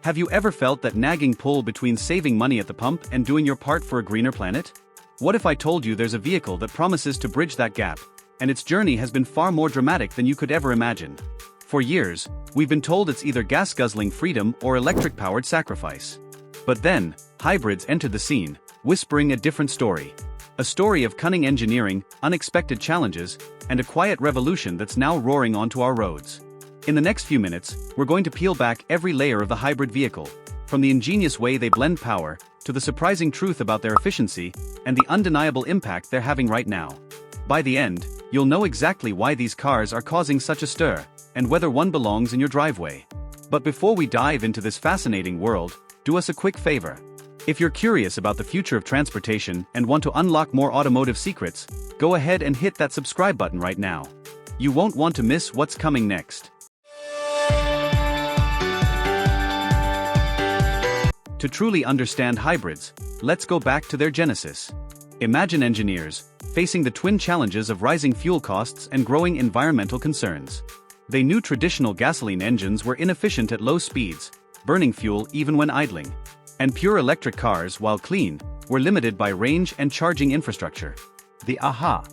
Have you ever felt that nagging pull between saving money at the pump and doing your part for a greener planet? What if I told you there's a vehicle that promises to bridge that gap, and its journey has been far more dramatic than you could ever imagine? For years, we've been told it's either gas-guzzling freedom or electric-powered sacrifice. But then, hybrids entered the scene, whispering a different story. A story of cunning engineering, unexpected challenges, and a quiet revolution that's now roaring onto our roads. In the next few minutes, we're going to peel back every layer of the hybrid vehicle, from the ingenious way they blend power, to the surprising truth about their efficiency, and the undeniable impact they're having right now. By the end, you'll know exactly why these cars are causing such a stir, and whether one belongs in your driveway. But before we dive into this fascinating world, do us a quick favor. If you're curious about the future of transportation and want to unlock more automotive secrets, go ahead and hit that subscribe button right now. You won't want to miss what's coming next. To truly understand hybrids, let's go back to their genesis. Imagine engineers facing the twin challenges of rising fuel costs and growing environmental concerns. They knew traditional gasoline engines were inefficient at low speeds, burning fuel even when idling. And pure electric cars, while clean, were limited by range and charging infrastructure. The aha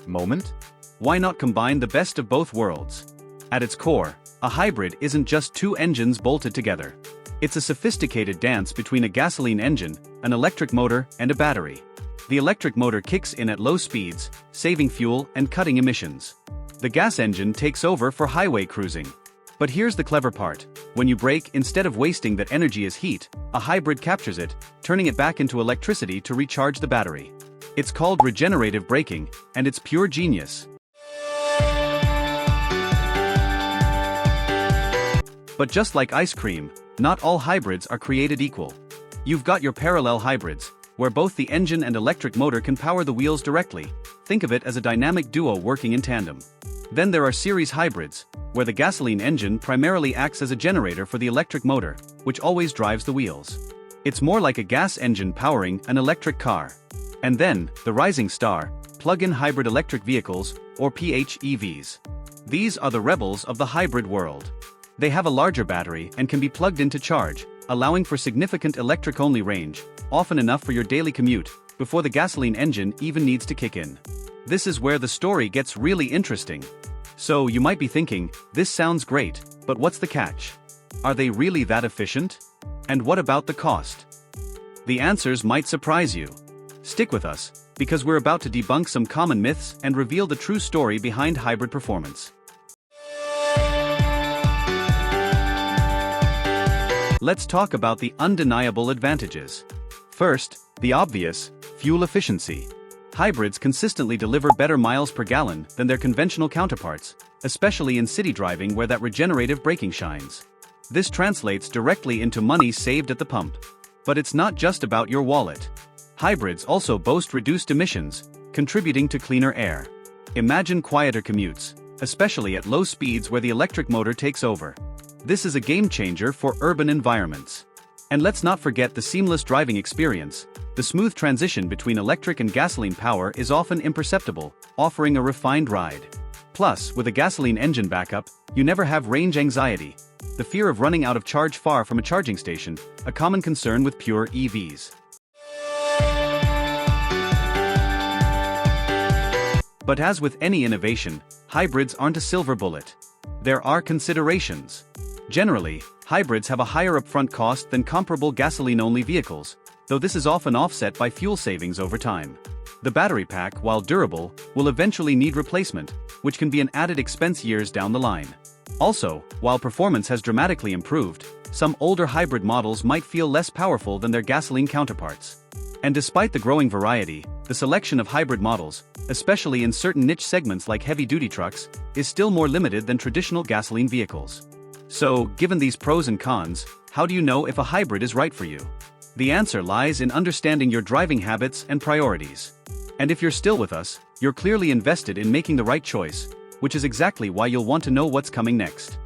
moment? Why not combine the best of both worlds? At its core, a hybrid isn't just two engines bolted together. It's a sophisticated dance between a gasoline engine, an electric motor, and a battery. The electric motor kicks in at low speeds, saving fuel and cutting emissions. The gas engine takes over for highway cruising. But here's the clever part. When you brake, instead of wasting that energy as heat, a hybrid captures it, turning it back into electricity to recharge the battery. It's called regenerative braking, and it's pure genius. But just like ice cream, not all hybrids are created equal. You've got your parallel hybrids, where both the engine and electric motor can power the wheels directly. Think of it as a dynamic duo working in tandem. Then there are series hybrids, where the gasoline engine primarily acts as a generator for the electric motor, which always drives the wheels. It's more like a gas engine powering an electric car. And then, the rising star, plug-in hybrid electric vehicles, or PHEVs. These are the rebels of the hybrid world. They have a larger battery and can be plugged in to charge, allowing for significant electric-only range, often enough for your daily commute, before the gasoline engine even needs to kick in. This is where the story gets really interesting. So you might be thinking, this sounds great, but what's the catch? Are they really that efficient? And what about the cost? The answers might surprise you. Stick with us, because we're about to debunk some common myths and reveal the true story behind hybrid performance. Let's talk about the undeniable advantages. First, the obvious, fuel efficiency. Hybrids consistently deliver better miles per gallon than their conventional counterparts, especially in city driving where that regenerative braking shines. This translates directly into money saved at the pump. But it's not just about your wallet. Hybrids also boast reduced emissions, contributing to cleaner air. Imagine quieter commutes, especially at low speeds where the electric motor takes over. This is a game changer for urban environments. And let's not forget the seamless driving experience. The smooth transition between electric and gasoline power is often imperceptible, offering a refined ride. Plus, with a gasoline engine backup, you never have range anxiety. The fear of running out of charge far from a charging station, a common concern with pure EVs. But as with any innovation, hybrids aren't a silver bullet. There are considerations. Generally, hybrids have a higher upfront cost than comparable gasoline-only vehicles, though this is often offset by fuel savings over time. The battery pack, while durable, will eventually need replacement, which can be an added expense years down the line. Also, while performance has dramatically improved, some older hybrid models might feel less powerful than their gasoline counterparts. And despite the growing variety, the selection of hybrid models, especially in certain niche segments like heavy-duty trucks, is still more limited than traditional gasoline vehicles. So, given these pros and cons, how do you know if a hybrid is right for you? The answer lies in understanding your driving habits and priorities. And if you're still with us, you're clearly invested in making the right choice, which is exactly why you'll want to know what's coming next.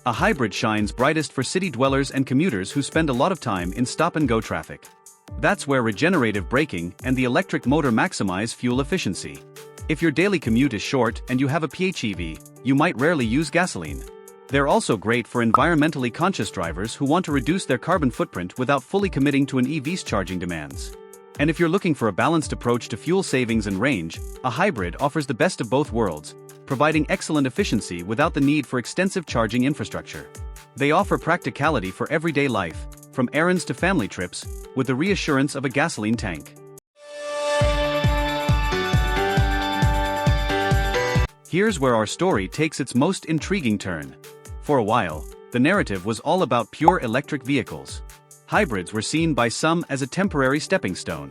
A hybrid shines brightest for city dwellers and commuters who spend a lot of time in stop-and-go traffic. That's where regenerative braking and the electric motor maximize fuel efficiency. If your daily commute is short and you have a PHEV, you might rarely use gasoline. They're also great for environmentally conscious drivers who want to reduce their carbon footprint without fully committing to an EV's charging demands. And if you're looking for a balanced approach to fuel savings and range, a hybrid offers the best of both worlds, providing excellent efficiency without the need for extensive charging infrastructure. They offer practicality for everyday life, from errands to family trips, with the reassurance of a gasoline tank. Here's where our story takes its most intriguing turn. For a while, the narrative was all about pure electric vehicles. Hybrids were seen by some as a temporary stepping stone.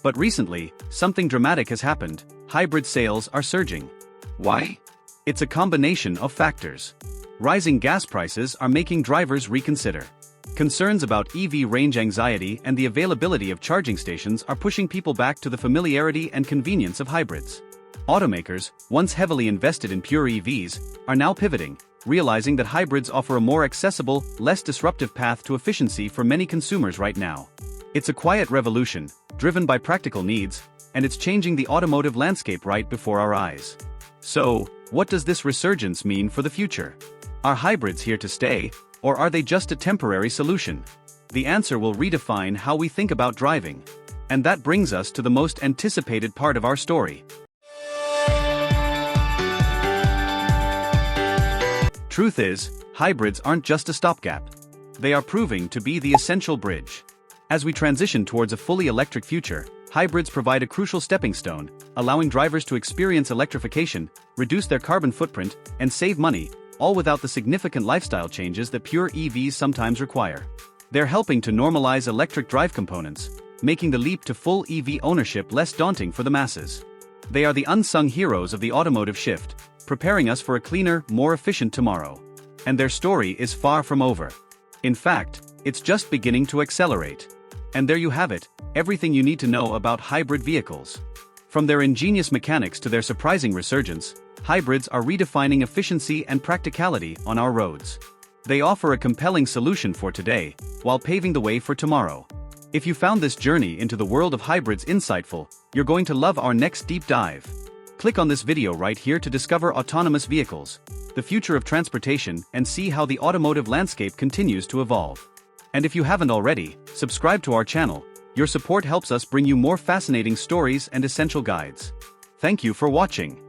But recently, something dramatic has happened. Hybrid sales are surging. Why? It's a combination of factors. Rising gas prices are making drivers reconsider. Concerns about EV range anxiety and the availability of charging stations are pushing people back to the familiarity and convenience of hybrids. Automakers, once heavily invested in pure EVs, are now pivoting, realizing that hybrids offer a more accessible, less disruptive path to efficiency for many consumers right now. It's a quiet revolution, driven by practical needs, and it's changing the automotive landscape right before our eyes. So, what does this resurgence mean for the future? Are hybrids here to stay, or are they just a temporary solution? The answer will redefine how we think about driving. And that brings us to the most anticipated part of our story. Truth is, hybrids aren't just a stopgap. They are proving to be the essential bridge. As we transition towards a fully electric future, hybrids provide a crucial stepping stone, allowing drivers to experience electrification, reduce their carbon footprint, and save money, all without the significant lifestyle changes that pure EVs sometimes require. They're helping to normalize electric drive components, making the leap to full EV ownership less daunting for the masses. They are the unsung heroes of the automotive shift, preparing us for a cleaner, more efficient tomorrow. And their story is far from over. In fact, it's just beginning to accelerate. And there you have it, everything you need to know about hybrid vehicles. From their ingenious mechanics to their surprising resurgence, hybrids are redefining efficiency and practicality on our roads. They offer a compelling solution for today, while paving the way for tomorrow. If you found this journey into the world of hybrids insightful, you're going to love our next deep dive. Click on this video right here to discover autonomous vehicles, the future of transportation, and see how the automotive landscape continues to evolve. And if you haven't already, subscribe to our channel. Your support helps us bring you more fascinating stories and essential guides. Thank you for watching.